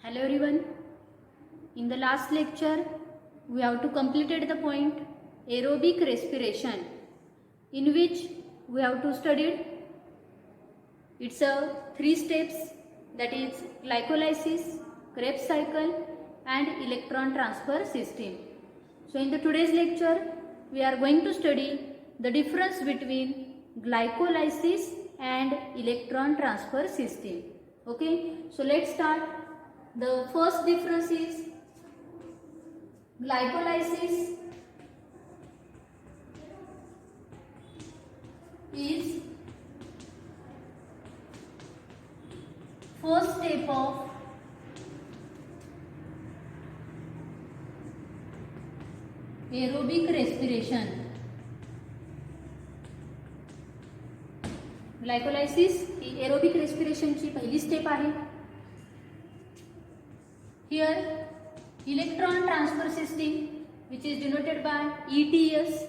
Hello everyone. In the last lecture, we have to completed the point aerobic respiration, in which we have to studied it's a 3 steps, that is glycolysis, Krebs cycle and electron transfer system. So in the today's lecture, we are going to study the difference between glycolysis and electron transfer system. Okay, so let's start. The first difference is glycolysis is first step of aerobic respiration. Glycolysis ही aerobic रेस्पिरेशनची पहिली step आहे. Here electron transfer system, which is denoted by ETS,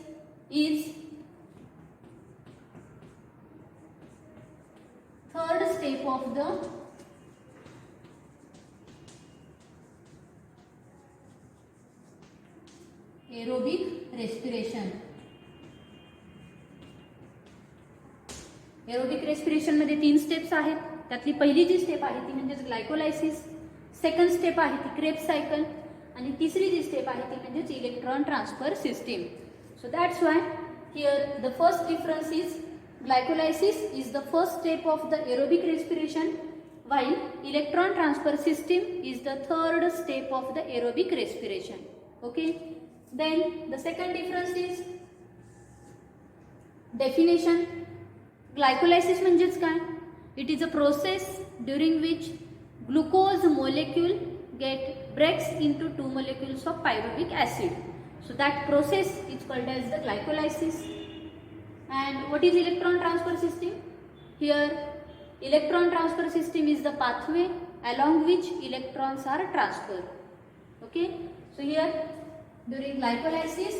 is third step of the aerobic respiration. Aerobic respiration मध्ये 3 steps आहेत. त्यातली पहिली जी step आहे ती म्हणजे ग्लायकोलायसिस, सेकंड स्टेप आहे ती क्रेब्स सायकल आणि तिसरी जी स्टेप आहे ती म्हणजे electron transfer system. So that's why here the first difference is glycolysis is the first step of the aerobic respiration, while electron transfer system is the third step of the aerobic respiration. Okay, then the second difference is definition. Glycolysis म्हणजेच काय? It is a process during which glucose molecule breaks into 2 molecules of pyruvic acid. So that process is called as the glycolysis. And what is electron transfer system? Here electron transfer system is the pathway along which electrons are transferred. Okay, so here during glycolysis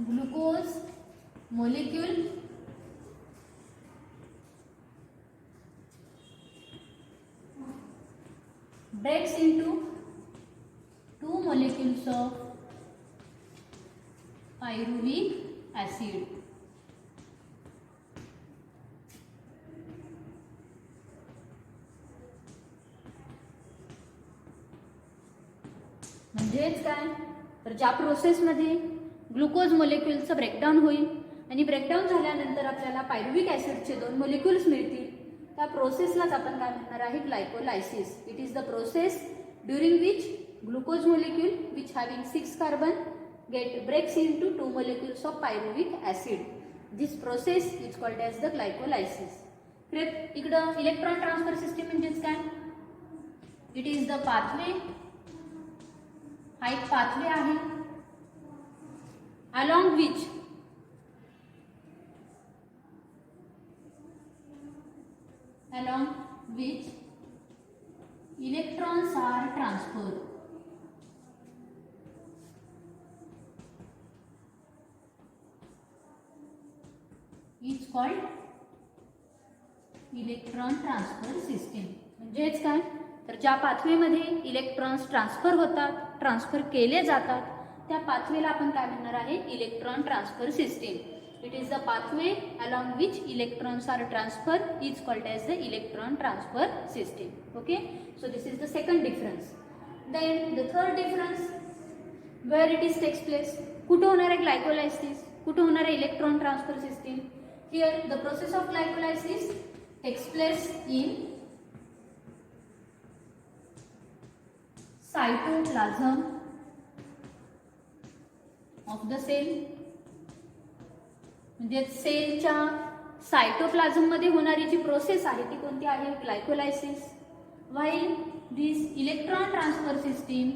glucose molecule breaks into 2 molecules of pyruvic acid. म्हणजेच काय तर ज्या प्रोसेसमध्ये glucose मोलेक्युलचं breakdown होईल आणि breakdown झाल्यानंतर आपल्याला pyruvic ॲसिडचे 2 molecules मिळतील, त्या प्रोसेसलाच आपण काय म्हणणार आहे glycolysis. It is the process during which glucose molecule which having 6 carbon breaks into 2 molecules of pyruvic acid. This process is called as the glycolysis. इकडं इलेक्ट्रॉन ट्रान्सफर सिस्टीम म्हणजेच काय? इट इज द पाथवे, हा एक pathway आहे along which electrons are transferred. It's called electron transfer system. म्हणजेच काय तर ज्या पाथवेमध्ये इलेक्ट्रॉन्स ट्रान्सफर केले जातात त्या पाथवेला आपण काय म्हणणार आहे electron transfer system. It is the pathway along which electrons are transfer is called as the electron transfer system. Okay, so this is the second difference. Then the third difference where it is takes place. कुठे होणार आहे glycolysis, कुठे होणार आहे electron transfer system? Here the process of glycolysis takes place in cytoplasm of the cell. म्हणजे सेलच्या cytoplasm मध्ये होणारी जी प्रोसेस आहे ती कोणती आहे glycolysis. while this electron transfer system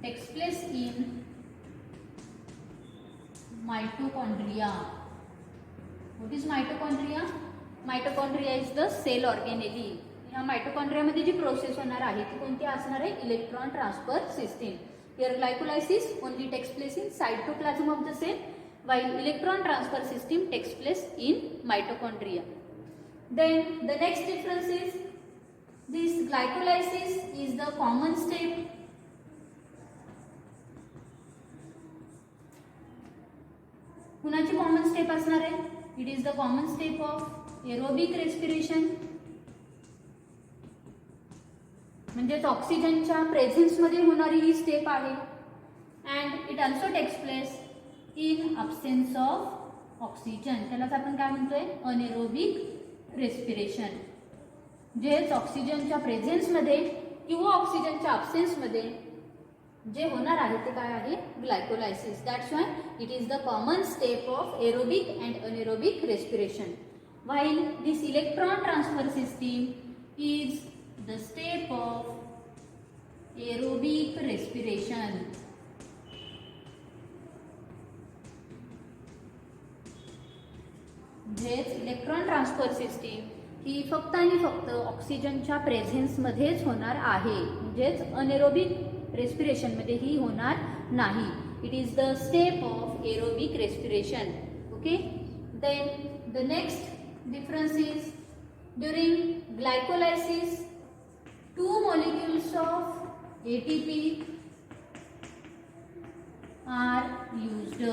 takes place in mitochondria. What is mitochondria? Mitochondria is the cell organelle. या माइटोकॉन्ड्रियामध्ये जी process होणार आहे ती कोणती असणार आहे electron transfer system. Here glycolysis only takes place in cytoplasm of the cell, while electron transfer system takes place in mitochondria. Then the next difference is this glycolysis is the common step. कुणाची common step असणार आहे? It is the common step of aerobic respiration, म्हणजेच ऑक्सिजनच्या presence मध्ये होणारी ही step आहे. And it also takes place in absence of oxygen. त्यालाच आपण काय म्हणतोय? Anaerobic respiration. जेच ऑक्सिजनच्या प्रेझेन्समध्ये किंवा ऑक्सिजनच्या अब्सेन्समध्ये जे होणार आहे ते काय आहे? Glycolysis. That's why it is the common step of aerobic and anaerobic respiration. While this electron transfer system is the step of aerobic respiration. म्हणजेच इलेक्ट्रॉन ट्रान्सफर सिस्टीम ही फक्त आणि फक्त ऑक्सिजनच्या प्रेझेन्समध्येच होणार आहे, म्हणजेच अनएरोबिक रेस्पिरेशनमध्ये ही होणार नाही. It is the step of aerobic respiration. Okay. Then the next difference is during glycolysis 2 molecules of ATP are used.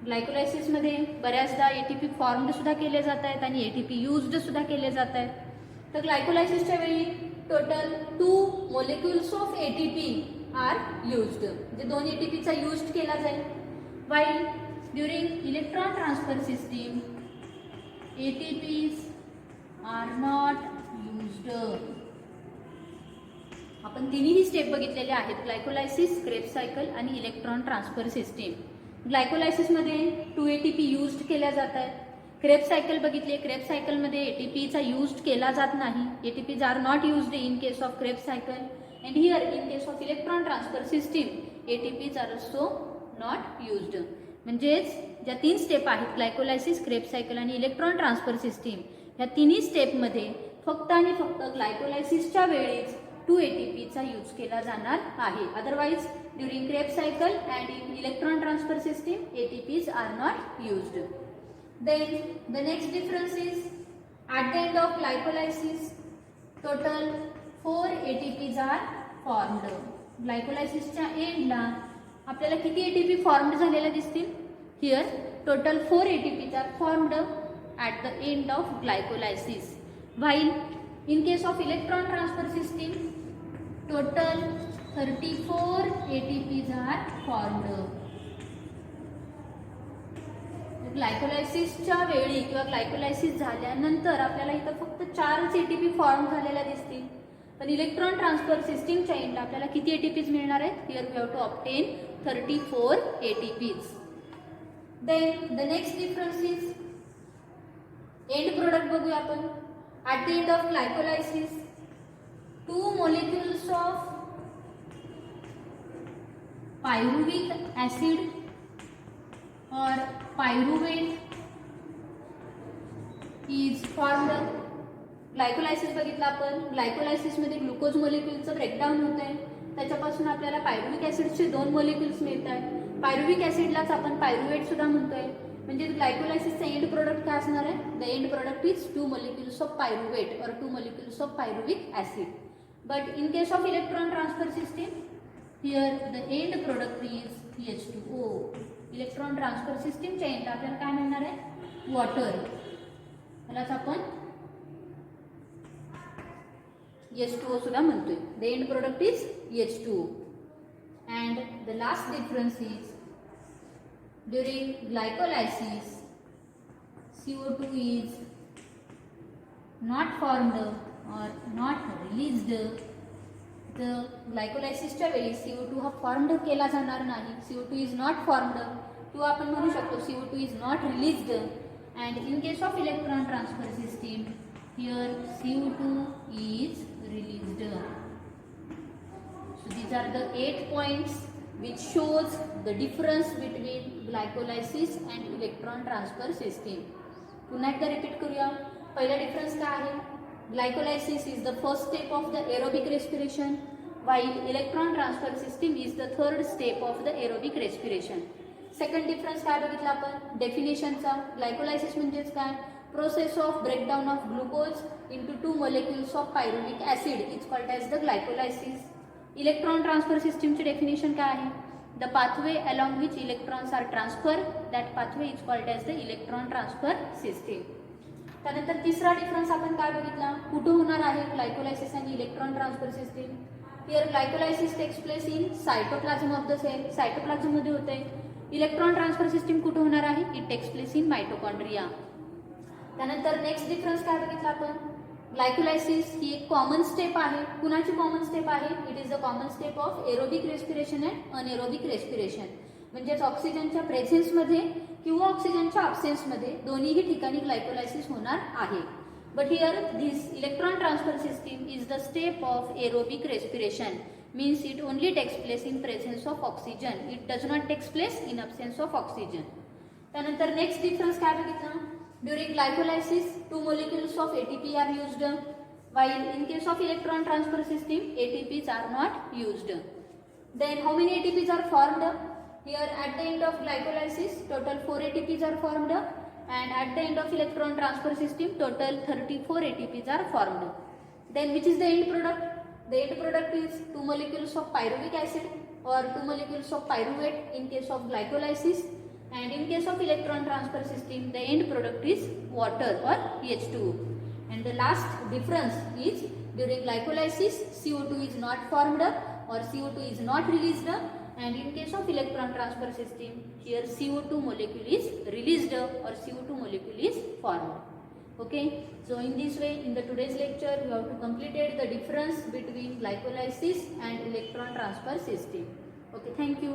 Glycolysis मध्ये बऱ्याचदा एटीपी फॉर्मड सुद्धा केले जात आहेत आणि एटीपी युज्ड सुद्धा केले जात आहेत. तर ग्लायकोलायसिसच्या वेळी total 2 molecules of ATP are used, म्हणजे 2 एटीपीचा यूज केला जाईल. While during electron transfer system ATPs are not used. आपण तिन्ही स्टेप बघितलेले आहेत: ग्लायकोलायसिस, क्रेब्स सायकल आणि इलेक्ट्रॉन ट्रान्सफर सिस्टीम. ग्लायकोलायसिसमध्ये 2 ATP युज्ड केल्या जात आहेत. क्रेब्स सायकल बघितले. क्रेब्स सायकलमध्ये एटीपीचा यूज केला जात नाही. ATPs are not used in case of Krebs cycle. And here in case of electron transfer system ATPs are also not used. म्हणजेच ज्या 3 स्टेप आहेत ग्लायकोलायसिस, क्रेब्स सायकल आणि इलेक्ट्रॉन ट्रान्सफर सिस्टीम, ह्या तिन्ही स्टेपमध्ये फक्त आणि फक्त ग्लायकोलायसिसच्या वेळीच 2 ATPचा यूज केला जाणार आहे. Otherwise during Krebs cycle and in electron transfer system ATPs are not used. Then the next difference is at the end of glycolysis total 4 ATPs are formed. ग्लायकोलायसिसच्या एंडला आपल्याला किती एटीपी फॉर्मड झालेल्या दिसतील? Here total 4 ATPs are formed at the end of glycolysis. While in case of electron transfer system total 34 ATPs are formed. ग्लायकोलायसिसच्या वेळी किंवा glycolysis झाल्यानंतर आपल्याला इथं फक्त 4च एटीपी फॉर्म झालेल्या दिसतील. पण इलेक्ट्रॉन ट्रान्सफर सिस्टीमच्या एंडला आपल्याला किती एटीपीज मिळणार आहेत? Here we have to obtain 34 ATPs. Then the next difference is end product बघूया आपण. At the end of glycolysis 2 molecules of pyruvic acid और पायरुवेट इज फॉर्मड. ग्लायकोलायसिस बघितलं आपण. ग्लायकोलायसिसमध्ये ग्लुकोज मोलिक्युलचं ब्रेकडाऊन होत आहे. त्याच्यापासून आपल्याला पायरुविक ॲसिडचे 2 molecules मिळत आहेत. पायरुविक ॲसिडलाच आपण पायरुवेट सुद्धा म्हणतोय. म्हणजे ग्लायकोलायसिसचं एंड प्रोडक्ट काय असणार आहे? The end product is 2 molecules of pyruvate और 2 molecules of pyruvic acid. But in case of electron transfer system here the end product is H2O. Electron transfer सिस्टीमच्या एंडला आपल्याला काय मिळणार आहे? वॉटर. त्यालाच आपण H2O सुद्धा म्हणतोय. The end product is H2O. And the last difference is during glycolysis CO2 is not formed और नॉट रिलीज्ड. तर ग्लायकोलायसिसच्या वेळी CO2 हा फॉर्मड केला जाणार नाही. CO2 इज नॉट फॉर्मड किंवा आपण म्हणू शकतो CO2 is not released. And in case of electron transfer system here CO2 is released. So these are the 8 points which shows the difference between glycolysis and electron transfer system. पुन्हा एकदा repeat करूया. पहिला difference काय आहे? Glycolysis is the first step of the aerobic respiration, while electron transfer system is the third step of the aerobic respiration. Second difference काय बघितला आपण डेफिनेशनचा. ग्लायकोलायसिस म्हणजेच काय, process of breakdown of glucose into 2 molecules of pyruvic acid is called as the glycolysis. Electron transfer सिस्टीमची definition काय आहे, the pathway along which electrons are transfer, that pathway is called as the electron transfer system. त्यानंतर तिसरा difference आपण काय बघितला, कुठं होणार आहे ग्लायकोलायसिस आणि electron transfer system. Here glycolysis takes place in cytoplasm of the cell, cytoplasm मध्ये होते. इलेक्ट्रॉन ट्रान्सफर सिस्टीम कुठं होणार आहे, it takes place in mitochondria. त्यानंतर नेक्स्ट डिफरन्स काय बघितला आपण, ग्लायकोलायसिस ही एक कॉमन स्टेप आहे. कुणाची कॉमन स्टेप आहे, it is the common step of aerobic respiration and anaerobic respiration. म्हणजेच ऑक्सिजनच्या प्रेझेन्समध्ये किंवा ऑक्सिजनच्या अब्सेन्समध्ये दोन्हीही ठिकाणी ग्लायकोलायसिस होणार आहे. But here this electron transfer system is the step of aerobic respiration, means it only takes place in presence of oxygen, it does not takes place in absence of oxygen. त्यानंतर next difference काय बघितला, during glycolysis 2 molecules of ATP are used, while in case of electron transfer system ATPs are not used. Then how many ATPs are formed, here at the end of glycolysis total 4 ATPs are formed, and at the end of electron transfer system total 34 ATPs are formed. Then which is the end product, the end product is 2 molecules of pyruvic acid or 2 molecules of pyruvate in case of glycolysis, and in case of electron transfer system the end product is water or H2O. And the last difference is during glycolysis CO2 is not formed or CO2 is not released, and in case of electron transfer system here CO2 molecule is released or CO2 molecule is formed. Okay, so in this way in the today's lecture we have to completed the difference between glycolysis and electron transfer system. Okay, thank you.